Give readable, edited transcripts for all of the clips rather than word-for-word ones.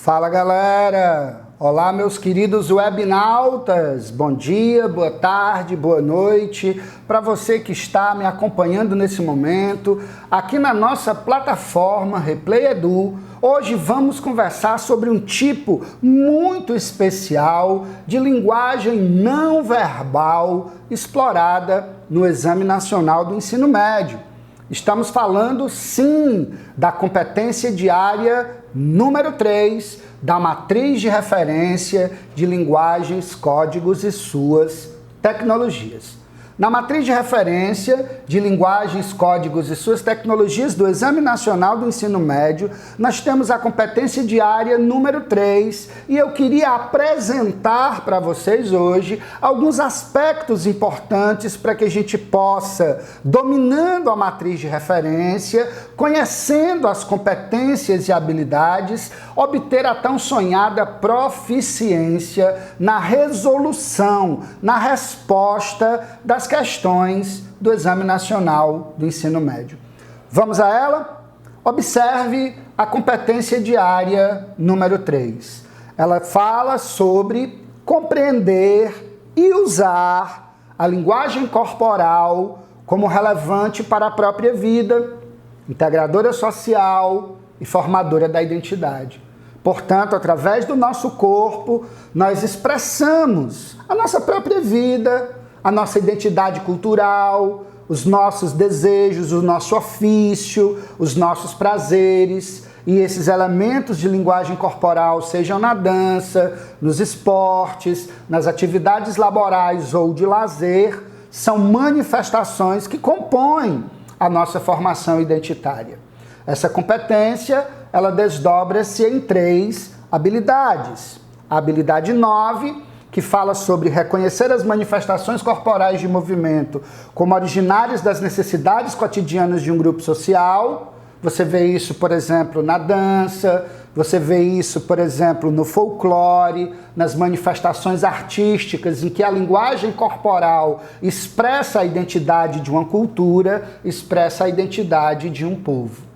Fala galera! Olá meus queridos webnautas! Bom dia, boa tarde, boa noite para você que está me acompanhando nesse momento aqui na nossa plataforma Replay Edu. Hoje vamos conversar sobre um tipo muito especial de linguagem não verbal explorada no Exame Nacional do Ensino Médio. Estamos falando, sim, da competência diária número 3 da matriz de referência de linguagens, códigos e suas tecnologias. Na matriz de referência de linguagens, códigos e suas tecnologias do Exame Nacional do Ensino Médio, nós temos a competência diária número 3 e eu queria apresentar para vocês hoje alguns aspectos importantes para que a gente possa, dominando a matriz de referência, conhecendo as competências e habilidades, obter a tão sonhada proficiência na resolução, na resposta das questões do Exame Nacional do Ensino Médio. Vamos a ela? Observe a competência diária número 3. Ela fala sobre compreender e usar a linguagem corporal como relevante para a própria vida, integradora social e formadora da identidade. Portanto, através do nosso corpo, nós expressamos a nossa própria vida, a nossa identidade cultural, os nossos desejos, o nosso ofício, os nossos prazeres. E esses elementos de linguagem corporal, sejam na dança, nos esportes, nas atividades laborais ou de lazer, são manifestações que compõem a nossa formação identitária. Essa competência, ela desdobra-se em 3 habilidades. A habilidade 9, que fala sobre reconhecer as manifestações corporais de movimento como originárias das necessidades cotidianas de um grupo social. Você vê isso, por exemplo, na dança, você vê isso, por exemplo, no folclore, nas manifestações artísticas em que a linguagem corporal expressa a identidade de uma cultura, expressa a identidade de um povo.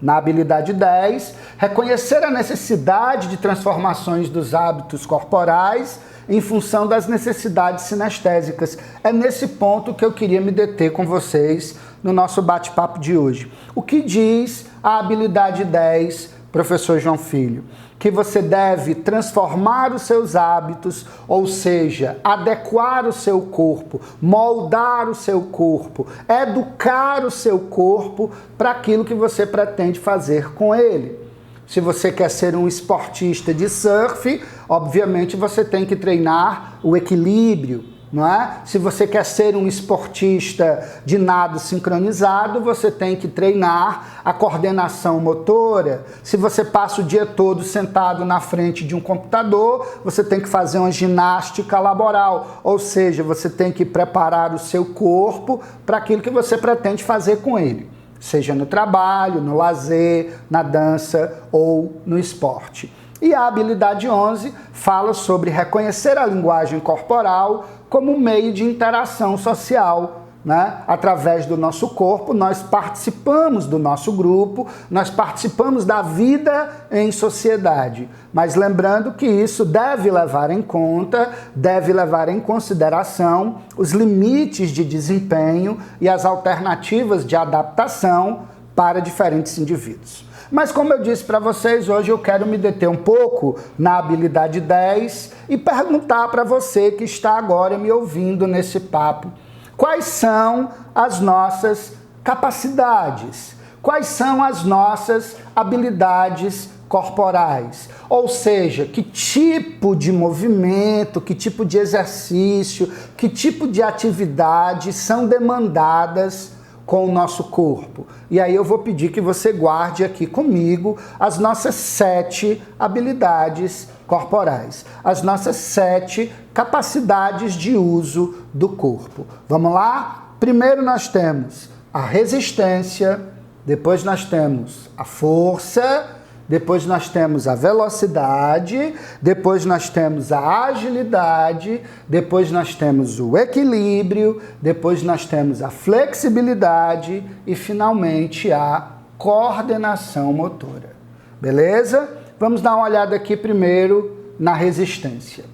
Na habilidade 10, reconhecer a necessidade de transformações dos hábitos corporais em função das necessidades sinestésicas. É nesse ponto que eu queria me deter com vocês no nosso bate-papo de hoje. O que diz a habilidade 10, professor João Filho? Que você deve transformar os seus hábitos, ou seja, adequar o seu corpo, moldar o seu corpo, educar o seu corpo para aquilo que você pretende fazer com ele. Se você quer ser um esportista de surf, obviamente você tem que treinar o equilíbrio, não é? Se você quer ser um esportista de nado sincronizado, você tem que treinar a coordenação motora. Se você passa o dia todo sentado na frente de um computador, você tem que fazer uma ginástica laboral, ou seja, você tem que preparar o seu corpo para aquilo que você pretende fazer com ele, seja no trabalho, no lazer, na dança ou no esporte. E a habilidade 11 fala sobre reconhecer a linguagem corporal como meio de interação social, né? Através do nosso corpo, nós participamos do nosso grupo, nós participamos da vida em sociedade. Mas lembrando que isso deve levar em conta, deve levar em consideração os limites de desempenho e as alternativas de adaptação para diferentes indivíduos. Mas como eu disse para vocês, hoje eu quero me deter um pouco na habilidade 10 e perguntar para você que está agora me ouvindo nesse papo, quais são as nossas capacidades? Quais são as nossas habilidades corporais? Ou seja, que tipo de movimento, que tipo de exercício, que tipo de atividade são demandadas com o nosso corpo? E aí eu vou pedir que você guarde aqui comigo as nossas 7 habilidades corporais, as nossas 7 capacidades de uso do corpo. Vamos lá? Primeiro nós temos a resistência, depois nós temos a força, depois nós temos a velocidade, depois nós temos a agilidade, depois nós temos o equilíbrio, depois nós temos a flexibilidade e finalmente a coordenação motora. Beleza? vamos dar uma olhada aqui primeiro na resistência.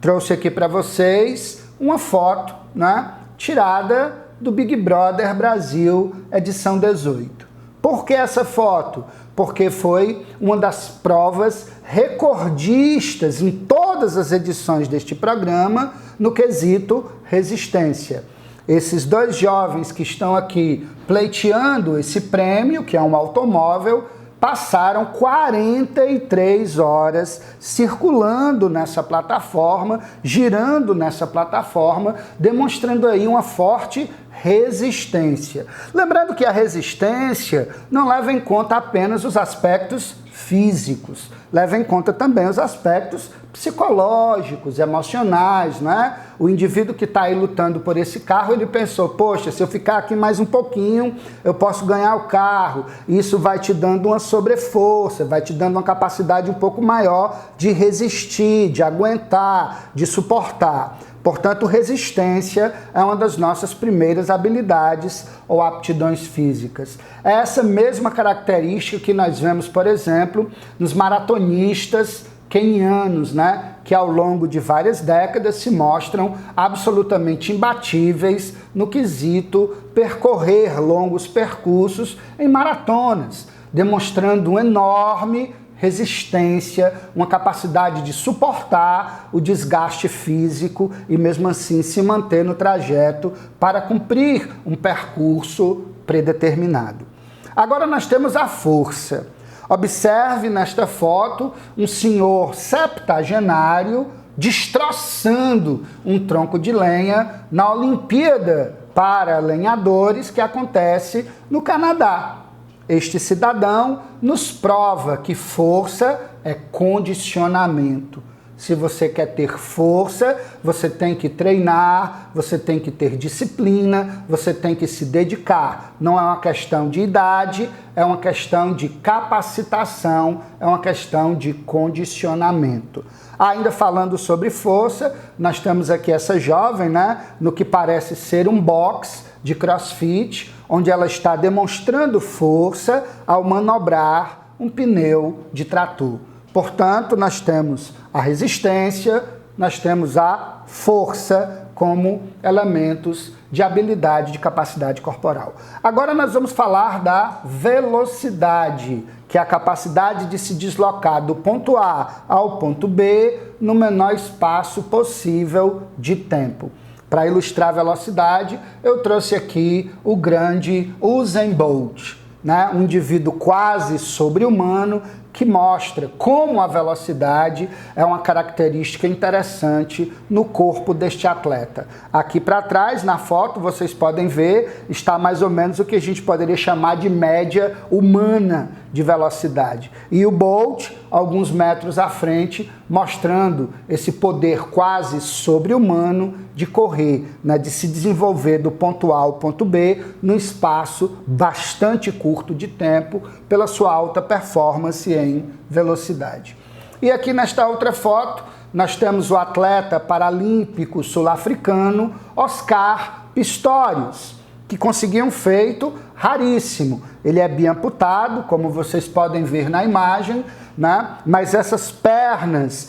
Trouxe aqui para vocês uma foto, né, tirada do Big Brother Brasil, edição 18. Por que essa foto? Porque foi uma das provas recordistas em todas as edições deste programa no quesito resistência. Esses dois jovens que estão aqui pleiteando esse prêmio, que é um automóvel, passaram 43 horas circulando nessa plataforma, girando nessa plataforma, demonstrando aí uma forte resistência. Lembrando que a resistência não leva em conta apenas os aspectos físicos, leva em conta também os aspectos psicológicos, emocionais, né? O indivíduo que está aí lutando por esse carro, ele pensou, poxa, se eu ficar aqui mais um pouquinho, eu posso ganhar o carro. Isso vai te dando uma sobreforça, vai te dando uma capacidade um pouco maior de resistir, de aguentar, de suportar. Portanto, resistência é uma das nossas primeiras habilidades ou aptidões físicas. É essa mesma característica que nós vemos, por exemplo, nos maratonistas quenianos, né, que ao longo de várias décadas se mostram absolutamente imbatíveis no quesito percorrer longos percursos em maratonas, demonstrando um enorme resistência, uma capacidade de suportar o desgaste físico e mesmo assim se manter no trajeto para cumprir um percurso predeterminado. Agora nós temos a força. Observe nesta foto um senhor septagenário destroçando um tronco de lenha na Olimpíada para lenhadores que acontece no Canadá. Este cidadão nos prova que força é condicionamento. Se você quer ter força, você tem que treinar, você tem que ter disciplina, você tem que se dedicar. Não é uma questão de idade, é uma questão de capacitação, é uma questão de condicionamento. Ainda falando sobre força, nós temos aqui essa jovem, né, no que parece ser um box de CrossFit, onde ela está demonstrando força ao manobrar um pneu de trator. Portanto, nós temos a resistência, nós temos a força como elementos de habilidade, de capacidade corporal. Agora nós vamos falar da velocidade, que é a capacidade de se deslocar do ponto A ao ponto B no menor espaço possível de tempo. Para ilustrar a velocidade, eu trouxe aqui o grande Usain Bolt, né? Um indivíduo quase sobre-humano que mostra como a velocidade é uma característica interessante no corpo deste atleta. Aqui para trás, na foto, vocês podem ver, está mais ou menos o que a gente poderia chamar de média humana de velocidade. E o Bolt, alguns metros à frente, mostrando esse poder quase sobre-humano de correr, né, de se desenvolver do ponto A ao ponto B num espaço bastante curto de tempo pela sua alta performance em velocidade. E aqui nesta outra foto, nós temos o atleta paralímpico sul-africano Oscar Pistorius, que conseguiu um feito raríssimo. Ele é biamputado, como vocês podem ver na imagem, né? Mas essas pernas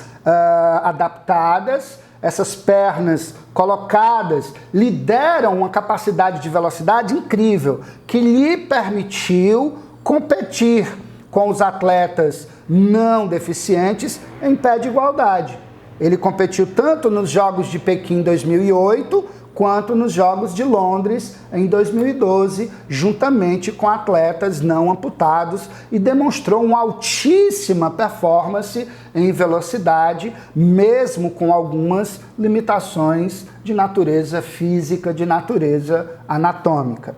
adaptadas, essas pernas colocadas, lhe deram uma capacidade de velocidade incrível, que lhe permitiu competir com os atletas não deficientes em pé de igualdade. Ele competiu tanto nos Jogos de Pequim 2008, quanto nos Jogos de Londres em 2012, juntamente com atletas não amputados, e demonstrou uma altíssima performance em velocidade, mesmo com algumas limitações de natureza física, de natureza anatômica.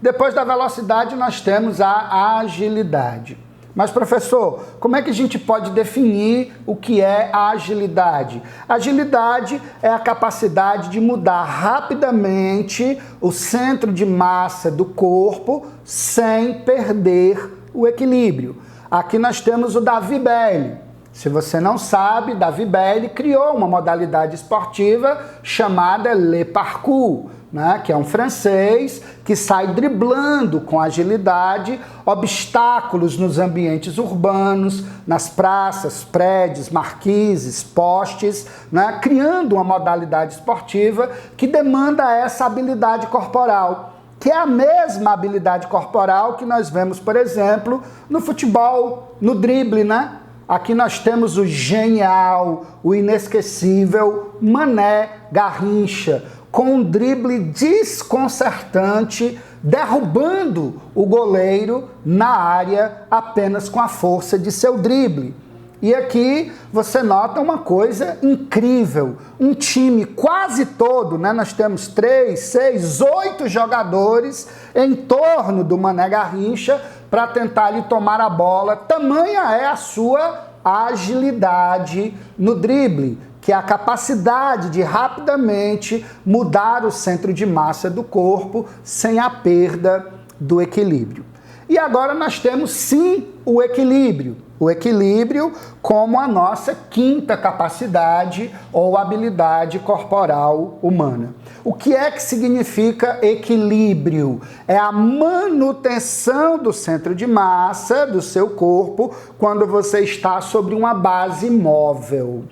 Depois da velocidade, nós temos a agilidade. Mas, professor, como é que a gente pode definir o que é a agilidade? Agilidade é a capacidade de mudar rapidamente o centro de massa do corpo sem perder o equilíbrio. Aqui nós temos o Davi Belli. Se você não sabe, Davi Belli criou uma modalidade esportiva chamada Le Parkour, né, que é um francês que sai driblando com agilidade obstáculos nos ambientes urbanos, nas praças, prédios, marquises, postes, né, criando uma modalidade esportiva que demanda essa habilidade corporal, que é a mesma habilidade corporal que nós vemos, por exemplo, no futebol, no drible, né? Aqui nós temos o genial, o inesquecível Mané Garrincha, com um drible desconcertante, derrubando o goleiro na área apenas com a força de seu drible. E aqui você nota uma coisa incrível, um time quase todo, né? Nós temos 3, 6, 8 jogadores em torno do Mané Garrincha para tentar lhe tomar a bola. Tamanha é a sua agilidade no drible, que é a capacidade de rapidamente mudar o centro de massa do corpo sem a perda do equilíbrio. E agora nós temos sim o equilíbrio como a nossa quinta capacidade ou habilidade corporal humana. O que é que significa equilíbrio? É a manutenção do centro de massa do seu corpo quando você está sobre uma base móvel.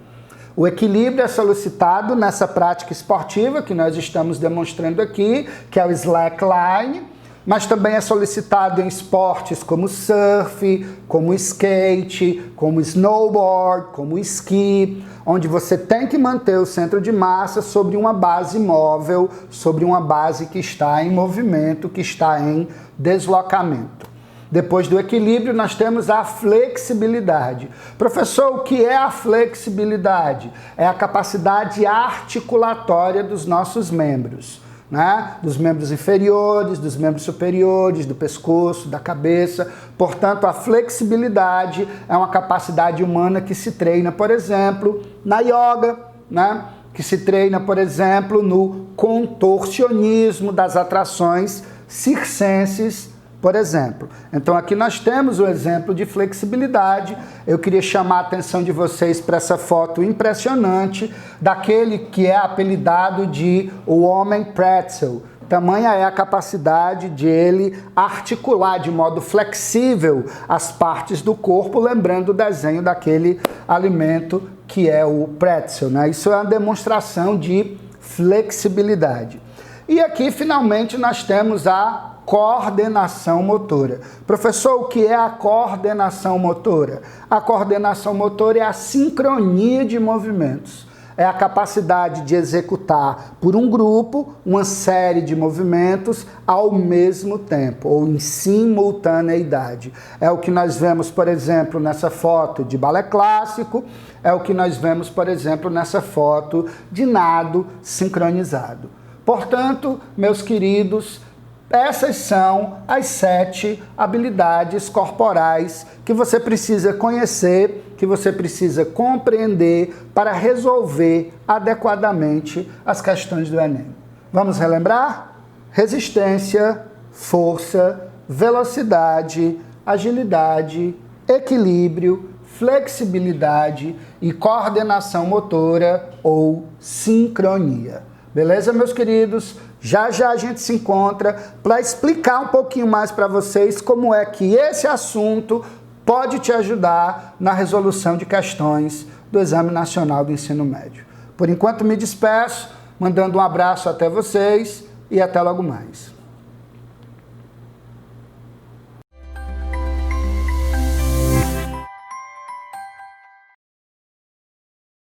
O equilíbrio é solicitado nessa prática esportiva que nós estamos demonstrando aqui, que é o slackline, mas também é solicitado em esportes como surf, como skate, como snowboard, como esqui, onde você tem que manter o centro de massa sobre uma base móvel, sobre uma base que está em movimento, que está em deslocamento. Depois do equilíbrio, nós temos a flexibilidade. Professor, o que é a flexibilidade? É a capacidade articulatória dos nossos membros, né? Dos membros inferiores, dos membros superiores, do pescoço, da cabeça. Portanto, a flexibilidade é uma capacidade humana que se treina, por exemplo, na yoga, né? Que se treina, por exemplo, no contorcionismo das atrações circenses, por exemplo. Então aqui nós temos o exemplo de flexibilidade. Eu queria chamar a atenção de vocês para essa foto impressionante daquele que é apelidado de o homem pretzel. Tamanha é a capacidade de ele articular de modo flexível as partes do corpo, lembrando o desenho daquele alimento que é o pretzel, né? Isso é uma demonstração de flexibilidade. E aqui finalmente nós temos a coordenação motora. Professor, o que é a coordenação motora? A coordenação motora é a sincronia de movimentos. É a capacidade de executar por um grupo uma série de movimentos ao mesmo tempo, ou em simultaneidade. É o que nós vemos, por exemplo, nessa foto de balé clássico, é o que nós vemos, por exemplo, nessa foto de nado sincronizado. Portanto, meus queridos, essas são as 7 habilidades corporais que você precisa conhecer, que você precisa compreender para resolver adequadamente as questões do Enem. Vamos relembrar? Resistência, força, velocidade, agilidade, equilíbrio, flexibilidade e coordenação motora ou sincronia. Beleza, meus queridos? Já já a gente se encontra para explicar um pouquinho mais para vocês como é que esse assunto pode te ajudar na resolução de questões do Exame Nacional do Ensino Médio. Por enquanto me despeço, mandando um abraço até vocês e até logo mais.